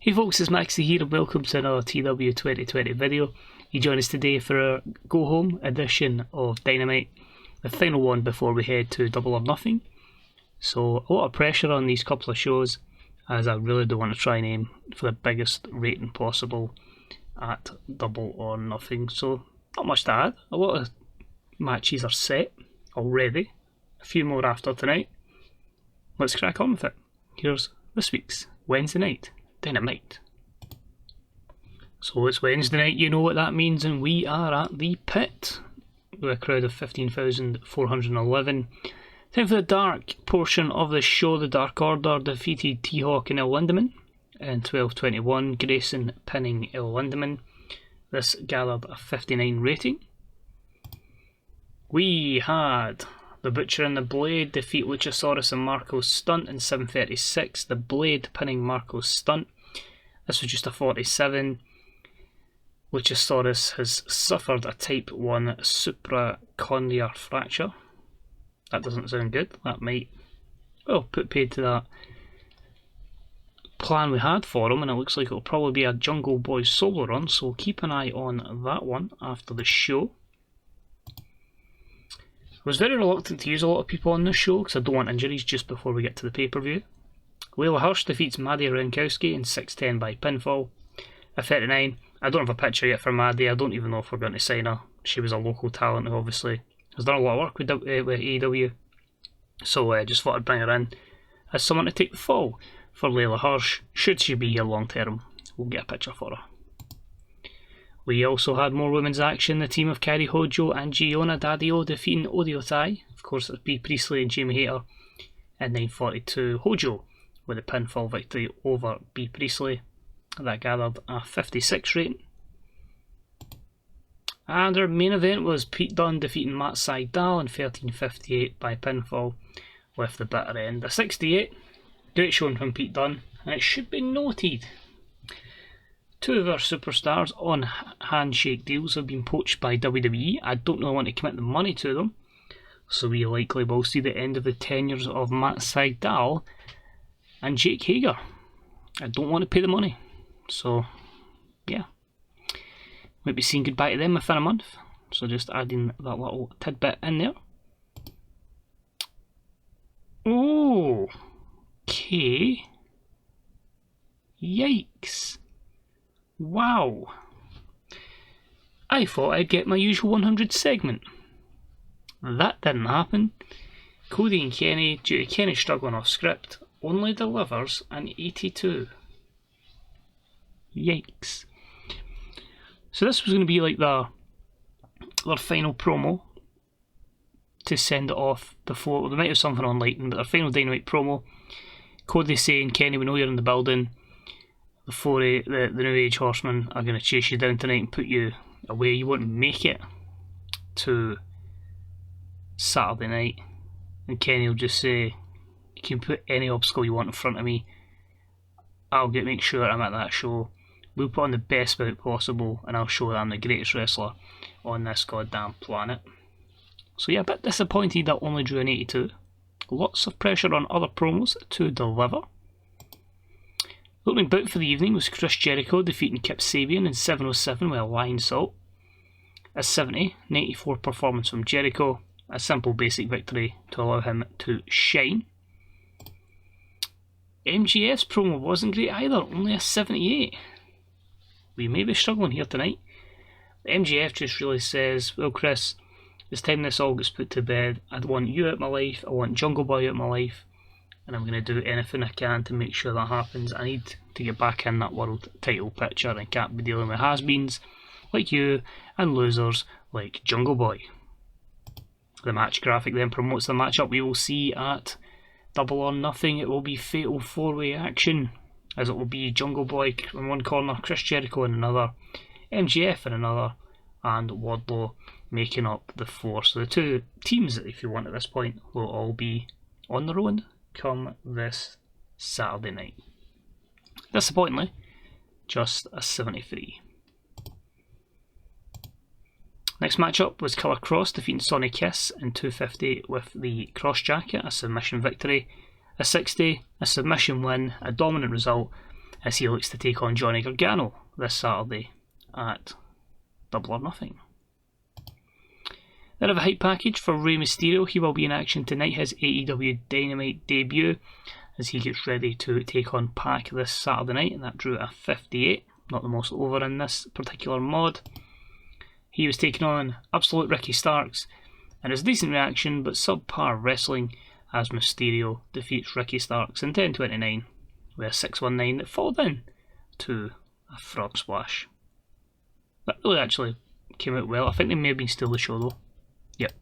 Hey folks, it's Maxie here and welcome to another TEW2020 video. You join us today for our go home edition of Dynamite, the final one before we head to Double or Nothing. So a lot of pressure on these couple of shows, as I really do want to try and aim for the biggest rating possible at Double or Nothing. So not much to add, a lot of matches are set already, a few more after tonight. Let's crack on with it. Here's this week's Wednesday night Dynamite. So it's Wednesday night, you know what that means, and we are at the pit with a crowd of 15,411. Time for the dark portion of the show. The Dark Order defeated T-Hawk and El Lindaman in 12:21, Grayson pinning El Lindaman. This gathered a 59 rating. We had the Butcher and the Blade defeat Luchasaurus and Marco Stunt in 7:36. The Blade pinning Marco Stunt. This was just a 47. Luchasaurus has suffered a type 1 supracondylar fracture. That doesn't sound good. That might, well, put paid to that plan we had for him, and it looks like it'll probably be a Jungle Boy solo run, so keep an eye on that one after the show. I was very reluctant to use a lot of people on this show because I don't want injuries just before we get to the pay-per-view. Layla Hirsch defeats Maddie Rankowski in 6:10 by pinfall. At 39, I don't have a picture yet for Maddie. I don't even know if we're going to sign her. She was a local talent who obviously has done a lot of work with AEW. So I just thought I'd bring her in as someone to take the fall for Layla Hirsch. Should she be here long term, we'll get a picture for her. We also had more women's action. The team of Kairi Hojo and Giona Daddio defeating Odio Tai. Of course, it's Bea Priestley and Jamie Hayter in 9:42. Hojo with a pinfall victory over Bea Priestley. That gathered a 56 rating. And our main event was Pete Dunne defeating Matt Sydal in 13:58 by pinfall with the bitter end. A 68. Great showing from Pete Dunne. And it should be noted, two of our superstars on handshake deals have been poached by WWE. I don't really want to commit the money to them, so we likely will see the end of the tenures of Matt Sydal and Jake Hager. I don't want to pay the money, so yeah, might be saying goodbye to them within a month, so just adding that little tidbit in there. Oh, okay, yikes. Wow, I thought I'd get my usual 100 segment. That didn't happen. Cody and Kenny, due to Kenny struggling off script, only delivers an 82. Yikes. So this was going to be like their final promo to send it off before, well, they might have something on Lightning, but their final Dynamite promo. Cody saying, Kenny, we know you're in the building. Before the New Age Horsemen are going to chase you down tonight and put you away. You won't make it to Saturday night. And Kenny will just say, you can put any obstacle you want in front of me. I'll make sure I'm at that show. We'll put on the best bout possible and I'll show that I'm the greatest wrestler on this goddamn planet. So yeah, a bit disappointed that only drew an 82. Lots of pressure on other promos to deliver. Opening bout for the evening was Chris Jericho defeating Kip Sabian in 7:07 with a lion salt. A 70, 94 performance from Jericho. A simple basic victory to allow him to shine. MJF's promo wasn't great either, only a 78. We may be struggling here tonight. MJF just really says, well Chris, it's time this all gets put to bed. I want you out of my life, I want Jungle Boy out of my life, and I'm going to do anything I can to make sure that happens. I need to get back in that world title picture and can't be dealing with has-beens like you and losers like Jungle Boy. The match graphic then promotes the matchup we will see at Double or Nothing. It will be fatal 4-way action, as it will be Jungle Boy in one corner, Chris Jericho in another, MJF in another, and Wardlow making up the 4. So the two teams, if you want at this point, will all be on their own come this Saturday night. Disappointingly, just a 73. Next matchup was Killer Kross defeating Sonny Kiss in 250 with the Cross Jacket, a submission victory. A 60, a submission win, a dominant result, as he looks to take on Johnny Gargano this Saturday at Double or Nothing. Then I have a hype package for Rey Mysterio. He will be in action tonight, his AEW Dynamite debut, as he gets ready to take on Pac this Saturday night, and that drew a 58, not the most over in this particular mod. He was taking on Absolute Ricky Starks, and it's a decent reaction but subpar wrestling as Mysterio defeats Ricky Starks in 10:29 with a 619 that followed in to a frog splash. That really actually came out well. I think they may have been still the show though. Yep.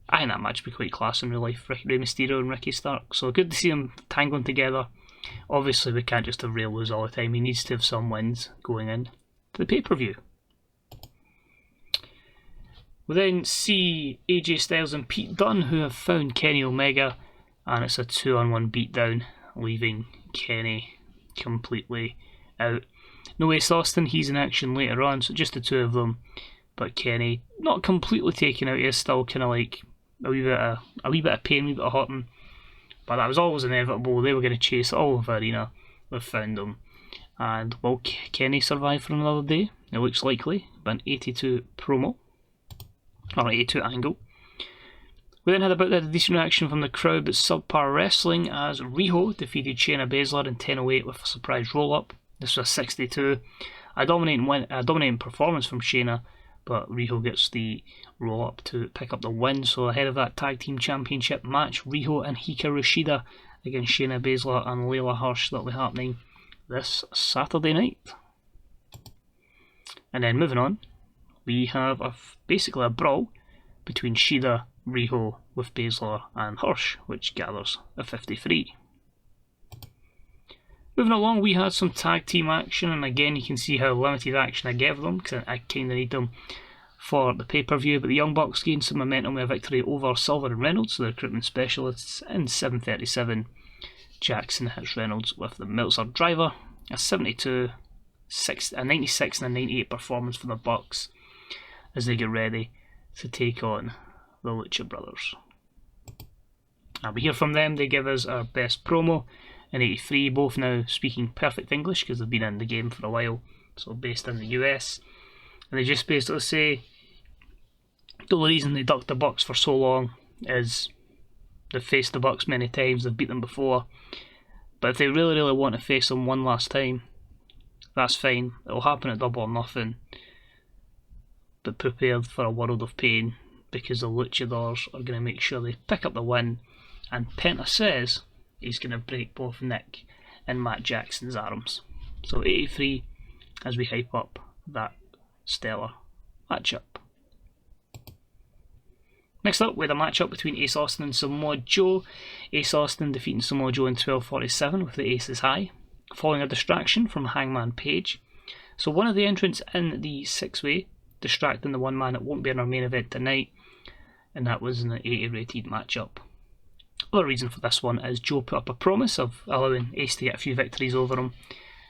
I think that match would be quite class in real life, Rey Mysterio and Ricky Starks. So good to see them tangling together. Obviously we can't just have Rey lose all the time. He needs to have some wins going in to the pay-per-view. We then see AJ Styles and Pete Dunne, who have found Kenny Omega, and it's a 2-on-1 beatdown, leaving Kenny completely out. No Ace Austin, he's in action later on, so just the two of them. But Kenny, not completely taken out, he is still kind of like a wee bit of pain, a wee bit of hurting. But that was always inevitable. They were going to chase all over arena. We've found them. And will Kenny survive for another day? It looks likely. But an 82 promo. Or an 82 angle. We then had about a decent reaction from the crowd, but subpar wrestling as Riho defeated Shayna Baszler in 10:08 with a surprise roll-up. This was a 62. A dominating performance from Shayna, but Riho gets the roll-up to pick up the win. So ahead of that Tag Team Championship match, Riho and Hikaru Shida against Shayna Baszler and Layla Hirsch, that will be happening this Saturday night. And then moving on, we have basically a brawl between Shida, Riho with Baszler and Hirsch, which gathers a 53. Moving along, we had some tag team action, and again you can see how limited action I gave them, because I kind of need them for the pay-per-view. But the Young Bucks gained some momentum with a victory over Silver and Reynolds, the recruitment specialists, in 7:37. Jackson hits Reynolds with the Meltzer driver, a 72, a 96 and a 98 performance for the Bucks as they get ready to take on the Lucha Brothers. And we hear from them, they give us our best promo in 83, both now speaking perfect English because they've been in the game for a while, so based in the US. And they just basically say the only reason they ducked the Bucks for so long is they've faced the Bucks many times, they've beat them before, but if they really want to face them one last time, that's fine, it'll happen at Double or Nothing, but prepared for a world of pain because the Luchadors are going to make sure they pick up the win, and Penta says he's going to break both Nick and Matt Jackson's arms. So 83 as we hype up that stellar matchup. Next up, we had a matchup between Ace Austin and Samoa Joe. Ace Austin defeating Samoa Joe in 12:47 with the Aces high, following a distraction from Hangman Page. So one of the entrants in the six-way distracting the one man that won't be in our main event tonight, and that was in the 80 rated matchup. Other reason for this one is Joe put up a promise of allowing Ace to get a few victories over him,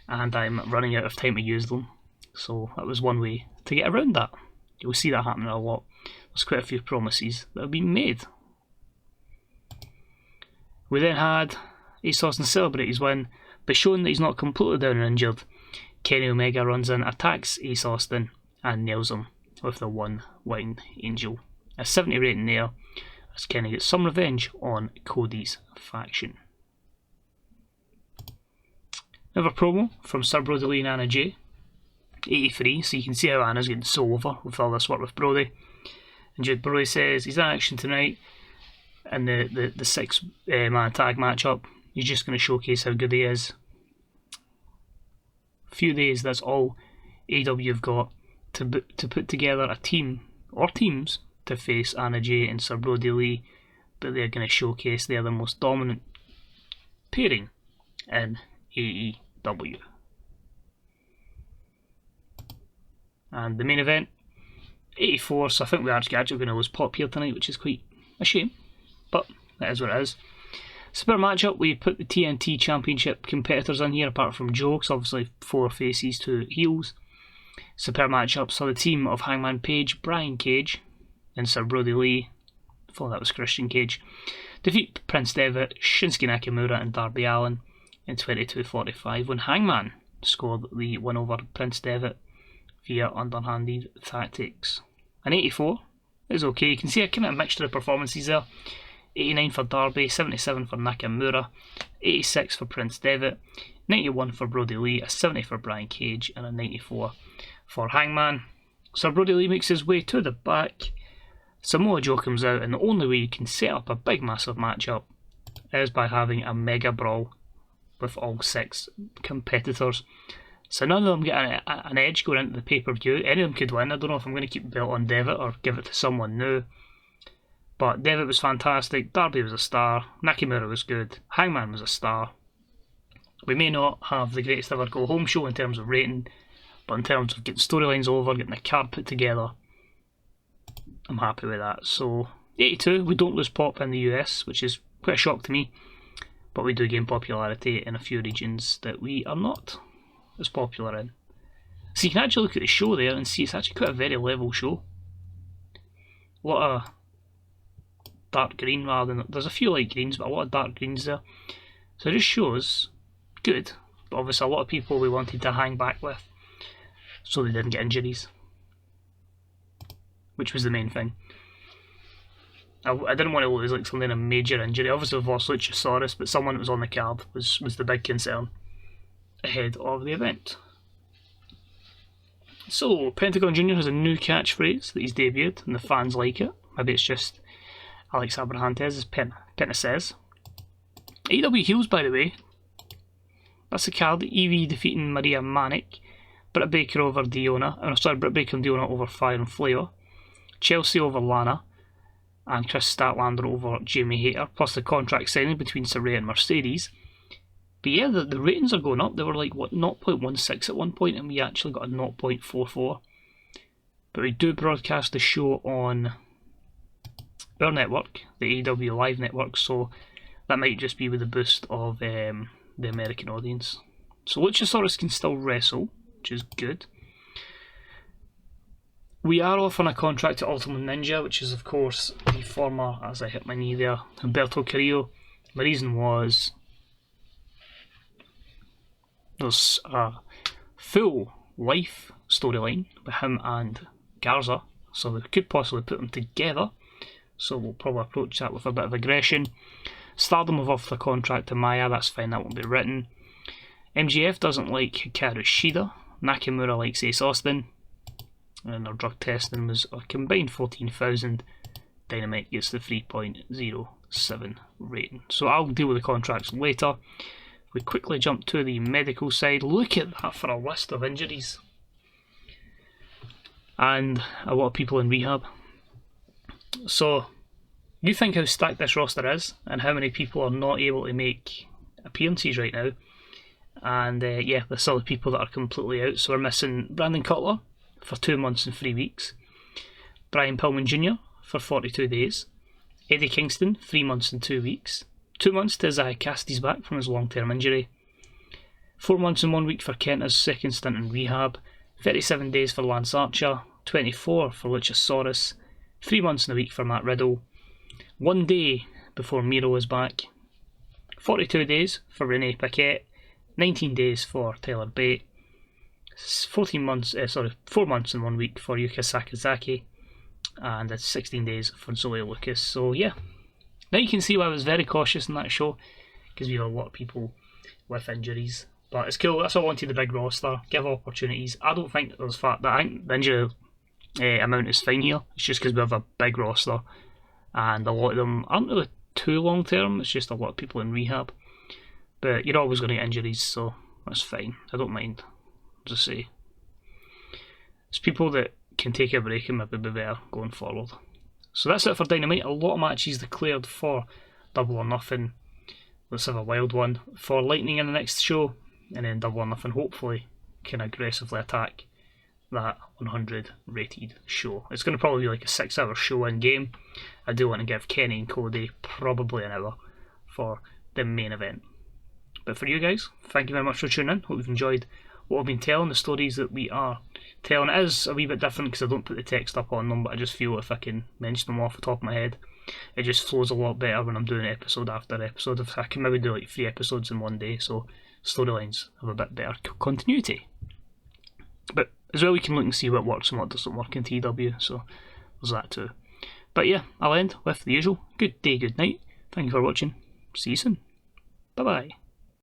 and I'm running out of time to use them, so that was one way to get around that. You'll see that happening a lot. There's quite a few promises that have been made. We then had Ace Austin celebrate his win, but showing that he's not completely down and injured, Kenny Omega runs in, attacks Ace Austin and nails him with the one winged angel. A 70 rating there as Kenny gets some revenge on Cody's faction. Another promo from Sir Brodie Lee and Anna Jay. 83, so you can see how Anna's getting so over with all this work with Brodie. And Jude Brodie says he's in action tonight in the six-man tag matchup. He's just going to showcase how good he is. A few days, that's all AEW have got to put together a team or teams to face Anna Jay and Sir Brodie Lee, but they're going to showcase they're the most dominant pairing in AEW. And the main event, 84, so I think we're actually going to lose Pop here tonight, which is quite a shame, but that is what it is. Super matchup, we put the TNT Championship competitors in here apart from Joe, because obviously 4 faces, 2 heels. Super matchup saw the team of Hangman Page, Brian Cage, and Sir Brodie Lee, I thought that was Christian Cage, defeat Prince Devitt, Shinsuke Nakamura and Darby Allin in 22:45 when Hangman scored the win over Prince Devitt via underhanded tactics. An 84 is okay. You can see a kind of mixture of performances there. 89 for Darby, 77 for Nakamura, 86 for Prince Devitt, 91 for Brodie Lee, a 70 for Brian Cage, and a 94 for Hangman. Sir Brodie Lee makes his way to the back. Samoa Joe comes out, and the only way you can set up a big massive matchup is by having a mega brawl with all 6 competitors. So none of them get an edge going into the pay-per-view. Any of them could win. I don't know if I'm going to keep the belt on Devitt or give it to someone new. But Devitt was fantastic, Darby was a star, Nakamura was good, Hangman was a star. We may not have the greatest ever go-home show in terms of rating, but in terms of getting storylines over, getting the card put together, I'm happy with that. So, 82, we don't lose pop in the US, which is quite a shock to me, but we do gain popularity in a few regions that we are not as popular in. So you can actually look at the show there and see it's actually quite a very level show. A lot of dark green rather than, there's a few light greens, but a lot of dark greens there. So it just shows good, but obviously a lot of people we wanted to hang back with, so they didn't get injuries, which was the main thing. I didn't want to lose like something a major injury. Obviously we've lost Luchasaurus, but someone that was on the card was the big concern ahead of the event. So Pentagon Jr. has a new catchphrase that he's debuted, and the fans like it. Maybe it's just Alex Abrahantes' Penna says. AEW heels, by the way. That's the card. Evie defeating Maria Manic. Britt Baker over Diona. Britt Baker and Diona over Fire and Flair. Chelsea over Lana. And Chris Statlander over Jamie Hayter. Plus the contract signing between Saraya and Mercedes. But yeah, the ratings are going up. They were like, 0.16 at one point, and we actually got a 0.44. But we do broadcast the show on our network, the AEW Live network, so that might just be with the boost of the American audience. So Luchasaurus can still wrestle, which is good. We are off on a contract to Ultimate Ninja, which is of course the former, as I hit my knee there, Humberto Carrillo. My reason was there's a full life storyline with him and Garza, so we could possibly put them together. So we'll probably approach that with a bit of aggression. Stardom have off the contract to Maya, that's fine, that won't be written. MJF doesn't like Hikaru Shida. Nakamura likes Ace Austin. And our drug testing was a combined 14,000. Dynamite gets the 3.07 rating. So I'll deal with the contracts later. We quickly jump to the medical side. Look at that for a list of injuries. And a lot of people in rehab. So, you think how stacked this roster is, and how many people are not able to make appearances right now. And yeah, there's still the people that are completely out. So we're missing Brandon Cutler for 2 months and 3 weeks. Brian Pillman Jr. for 42 days. Eddie Kingston, 3 months and 2 weeks. 2 months to Isaiah Cassidy's back from his long-term injury. 4 months and 1 week for Kenta's second stint in rehab. 37 days for Lance Archer. 24 for Luchasaurus. 3 months and a week for Matt Riddle. 1 day before Miro is back. 42 days for Renee Paquette. 19 days for Tyler Bate. 4 months and 1 week for Yuka Sakazaki. And 16 days for Zoe Lucas. So yeah, now you can see why I was very cautious in that show, because we have a lot of people with injuries. But it's cool, that's why I wanted the big roster, give opportunities. I don't think there's fact that I think the injury amount is fine here. It's just because we have a big roster, and a lot of them aren't really too long term. It's just a lot of people in rehab. But you're always going to get injuries, so that's fine. I don't mind. Just say, it's people that can take a break and maybe be better going forward. So that's it for Dynamite. A lot of matches declared for Double or Nothing. Let's have a wild one for Lightning in the next show, and then Double or Nothing hopefully can aggressively attack that 100 rated show. It's going to probably be like a 6-hour show in game. I do want to give Kenny and Cody probably an hour for the main event. But for you guys, thank you very much for tuning in. Hope you've enjoyed what I've been telling. The stories that we are telling, it is a wee bit different because I don't put the text up on them, but I just feel if I can mention them off the top of my head, it just flows a lot better when I'm doing episode after episode. If I can maybe do like 3 episodes in one day, so storylines have a bit better continuity. But as well, we can look and see what works and what doesn't work in TEW, so there's that too. But yeah, I'll end with the usual. Good day, good night. Thank you for watching. See you soon. Bye bye.